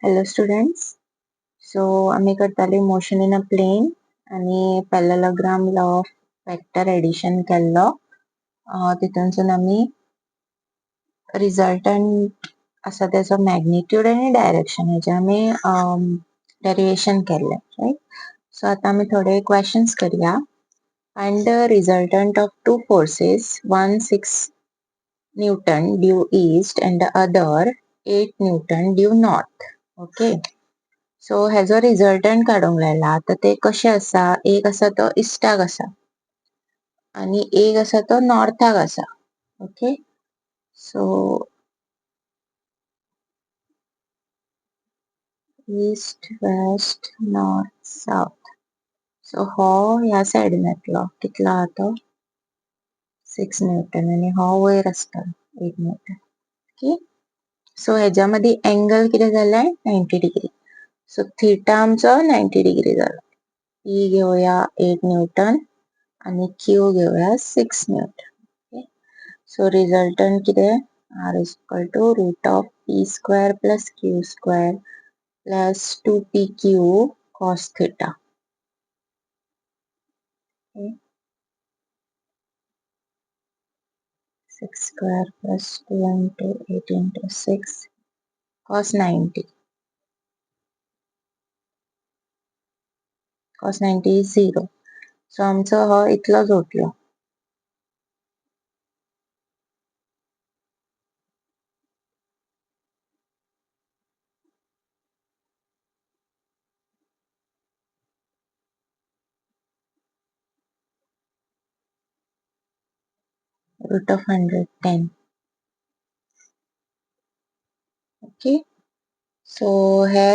Hello students. So आम्ही करताली motion in a plane आणि parallelogram law of vector addition केल्लो. तितूनसून आम्ही resultant असा त्याचा magnitude आणि direction हेचे आम्ही derivation केले, right? So आता आम्ही थोडे questions करूया. Find the resultant of two forces, one 6 Newton due east and the other 8 Newton due north. Okay. सो हेजो रिझल्टंट काडूंक लायला. तर ते कशे आसा, एक आसा तो इस्टाक आसा आणि एक आसा तो नॉर्थाक आसा. ओके, सो ईस्ट वेस्ट नॉर्थ साउथ. सो हो ह्या सायडीन येतलो. कितलो आहा तो 6 न्यूटन आणि हो वयर आसता 8 न्यूटन. ओके, सो हेज्या मदी एंगल किती जालें 90 डिग्री. सो थीटा आमचो 90 डिग्री जालो. ई घेऊया 8 न्यूटन आणि क्यू घेऊया 6 न्यूटन. ओके, सो रिझल्टंट कितें R is equal to root of p square plus q square plus 2pq cos theta. Okay. 6 square plus 2 into 8 into 6 cos 90. Cos 90 is 0. So आमचो हो इतलोच उरलो. Root of 110. Okay. So हे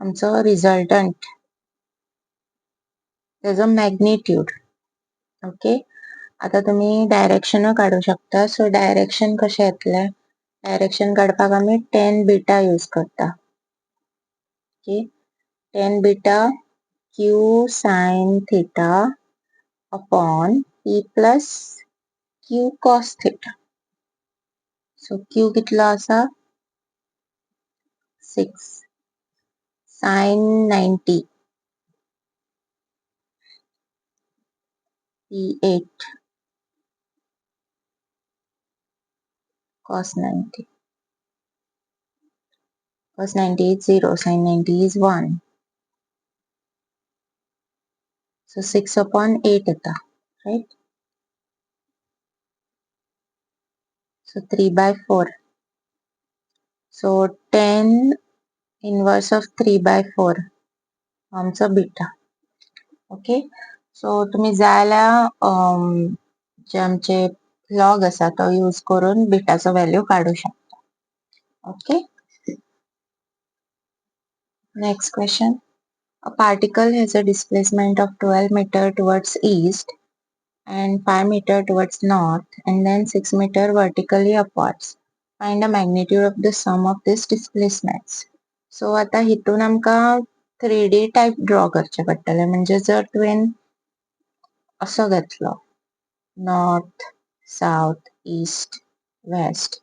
आमचो resultant तेजो magnitude. Okay, आता तुम्ही direction काढू शकता. सो डायरेक्शन कशें येतले, डायरेक्शन काडपाक आमी tan बीटा यूज करता. Okay, tan beta q sin theta upon p plus q cos theta. सो q कितलो आसा 6 sin 90 p 8 cos 90. Cos 90 is 0, sin 90 is 1. So 6 upon 8 येता, right? So 3 by 4. So 10 inverse of 3 by 4 आमचो beta. Okay, सो तुम्ही जायला जे आमचे log आसा तो use करून बीटाचो व्हॅल्यू काढू शकता. Okay, next question. A particle has a displacement of 12 meter towards east and 5 meter towards north and then 6 meter vertically upwards. Find the magnitude of the sum of these displacements. So आता हितून आमका 3D type draw करचे पडटले. म्हणजे जर तुवें असो घेतलो नॉर्थ साउथ ईस्ट वेस्ट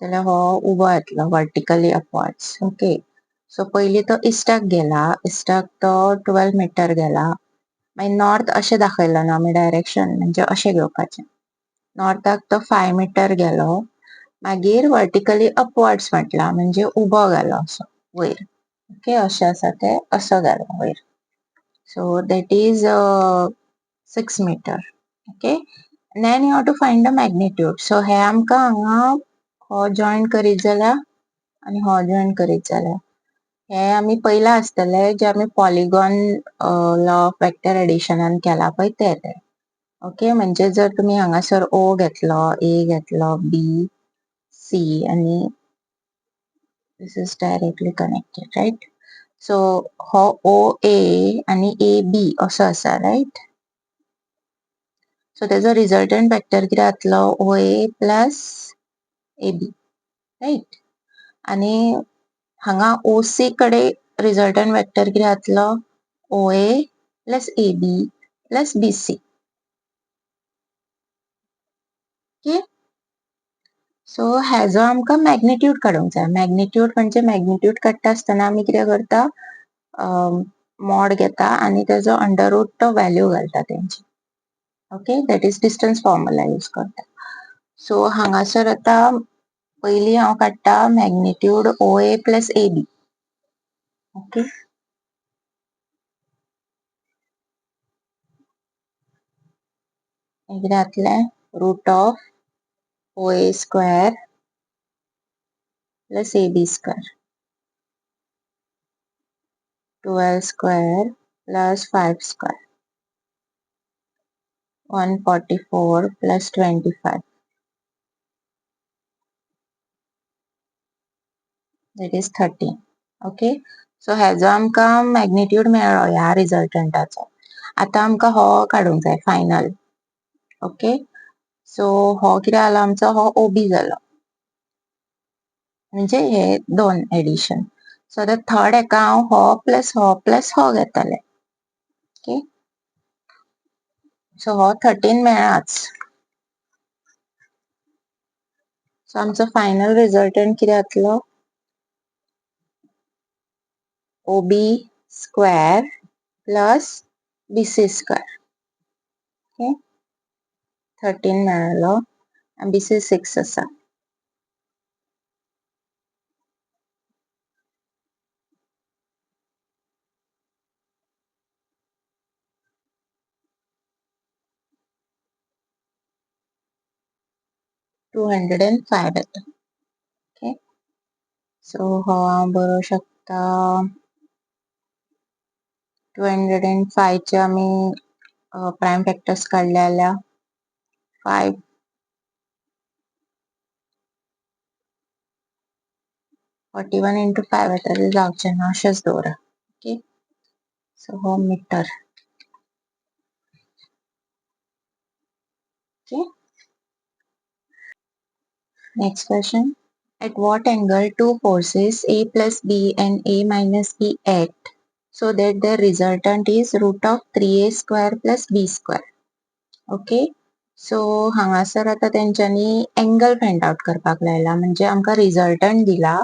जाल्यार हो उबो येतलो वर्टिकली अपवर्ड्स. ओके, सो पयली तो इस्टाक गेला. इस्टाक तो 12 मीटर गेला. मागीर नॉर्थ अशें दाखयलो ना आमी डायरेक्शन, म्हणजे अशें घेवपाचें. नॉर्थाक तो 5 मीटर गेलो. मागीर वर्टिकली अपवर्ड्स म्हटला म्हणजे उबो गेलो असो वयर. ओके, अशें आसा ते असो गेलो वयर. सो that is 6 meter. Okay, and then you have to find the magnitude. So हे आमका हांगा हो जॉइन करीत जाल्यार आणि हो जॉइन करीत जाल्यार हे आमी पयला आसतले जे आमी पॉलिगॉन लॉ ऑफ वेक्टर एडिशनान केला पळय ते. ओके, म्हणजे जर तुम्ही हांगासर O घेतलो, A घेतलो, B, C आणि this is directly connected, right? So हो OA आणि AB असो आसा, right? So त्याचा रिझल्टंट वेक्टर किती जातलो OA प्लस AB, राइट? आणि हांगा OC कडे रिझल्टंट वेक्टर किती जातलो OA plus AB plus BC. Okay, so हेजो आमकां मॅग्निट्यूड काडूंक जाय. मॅग्निट्यूड म्हणजे मॅग्निट्यूड काडटा आसतना आमी कितें करता, मॉड घेता आनी तेजो अंडर रूट तो व्हॅल्यू घालता तेंची. Okay, that is distance formula use करता. सो हांगासर आता पयली हांव काडटा magnitude OA plus AB. Okay, कितें जातलें, root of OA square plus AB square 12 square plus 5 square 144 plus 25 that is 13. Okay, so हेजो आमकां मॅग्निट्यूड मेळ्ळो ह्या रिजल्टंटाचो. आतां आमकां हो काडूंक जाय फायनल. ओके, सो हो कितें जालो आमचो, हो OB जालो, म्हणजे हे दोन एडिशन. सो आतां थर्ड हेका हांव हो प्लस हो घेतले. ओके, सो हो 13 मेळ्ळाच. सो आमचो फायनल रिजल्टंट कितें जातलो, OB square plus BC square. Okay, 13 मेळ्ळो आनी BC 6 आसा. टू 205 येता. ओके, सो हो हांव बरोवं शकता 205 चे आमी प्राइम फॅक्टर्स काडले जाल्यार 5 41 into 5 येता, ते जावचें ना, अशेंच दवरा. ओके, सो हो मिटर. Okay, next question. At what angle two forces A plus B and A minus B act so that the resultant is root of 3A square plus B square? Okay, so हांगासर आता तेंच्यांनी angle find out करपाक लायला, म्हणजे आमकां resultant दिला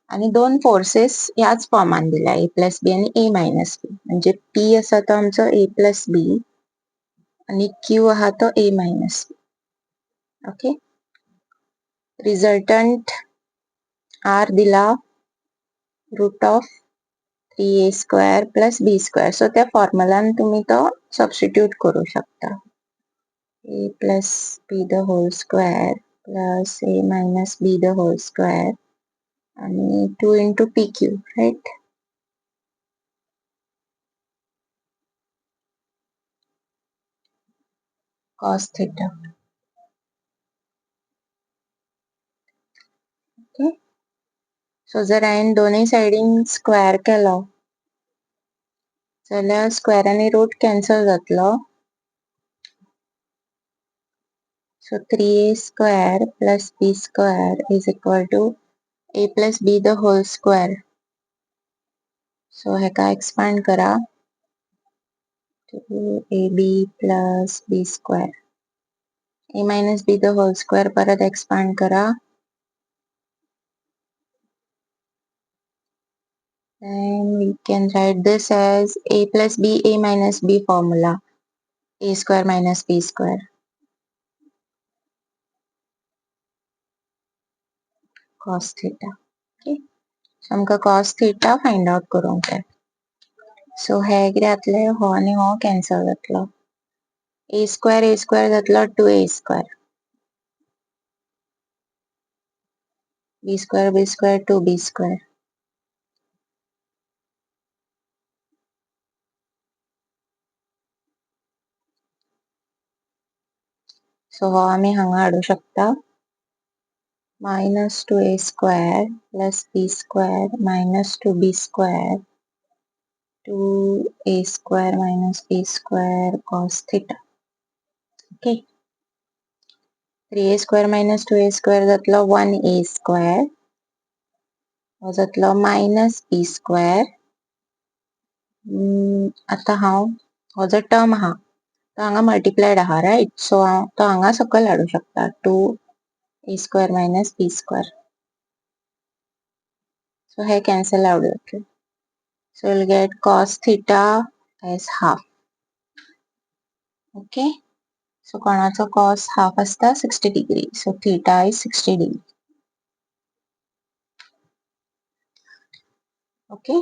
आणि दोन फोर्सेस ह्याच फॉर्मान दिला, A प्लस बी आणि A मायनस बी. म्हणजे P आसा तो आमचो A प्लस बी आणि Q आहा तो A minus B. Okay, resultant R दिला root of 3A square plus B square. So त्या फॉर्म्युलान तुम्ही तो सबस्टिट्यूट करू शकता. A plus B the whole square plus A minus B the whole square and 2 into PQ, right? Cos theta. Okay. So जर हांवें दोनूय सायडीन स्क्वेअर केलो जाल्यार स्क्वेअर आनी रूट कॅन्सल जातलो. So 3A square plus B square is equal to A plus B the whole square. So हेका expand करा to AB plus B square. A minus B the whole square परत expand करा. And we can write this as A plus B, A minus B formula. A square minus B square. Cos theta. Okay. So आमका cos theta find out करूंक जाय. So हे कितें जातले, हो आनी हो कॅन्सल जातलो. A square जातलो 2A square. B square 2B square. So हो आमी हांगा हाडू शकता. minus 2A square plus B square minus 2B square 2A square minus B square cos theta. Okay. 3A square minus 2A square जातलो 1A square. हो जातलो minus B square. आता हांव हो जो टर्म आहा तो हांगा मल्टिप्लायड आहा, राइट? सो हांव तो हांगा सकयल हाडू शकता 2 a square minus b square. So hey cancel out होते. So we'll get cos theta as half. Okay. So कोणाचा cos half असता 60 degree. So theta is 60 degree. Okay.